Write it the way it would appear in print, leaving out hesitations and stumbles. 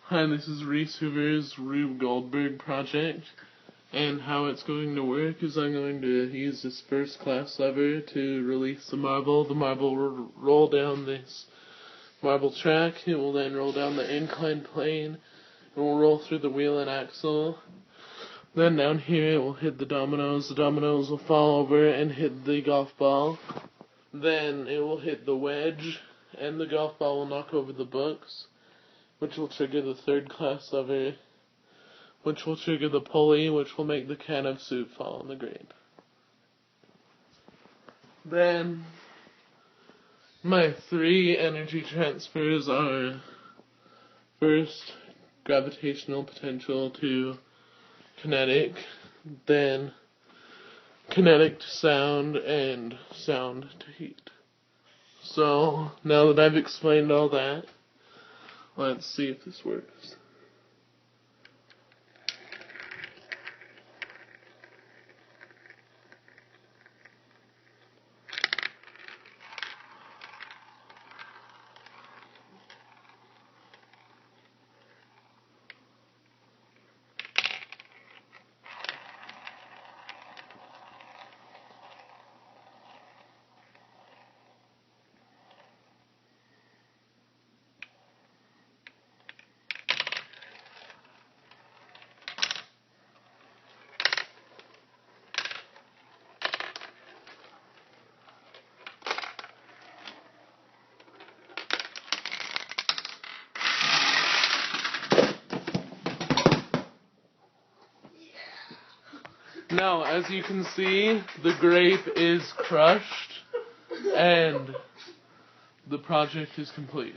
Hi, this is Rhys Hoover's Rube Goldberg project, and how it's going to work is I'm going to use this first class lever to release the marble. The marble will roll down this marble track. It will then roll down the inclined plane. It will roll through the wheel and axle. Then down here it will hit the dominoes. The dominoes will fall over and hit the golf ball. Then it will hit the wedge, and the golf ball will knock over the books, which will trigger the third class lever, which will trigger the pulley, which will make the can of soup fall on the grate. Then, my 3 energy transfers are, first, gravitational potential to kinetic, then kinetic to sound, and sound to heat. So, now that I've explained all that, let's see if this works. Now, as you can see, the grape is crushed, and the project is complete.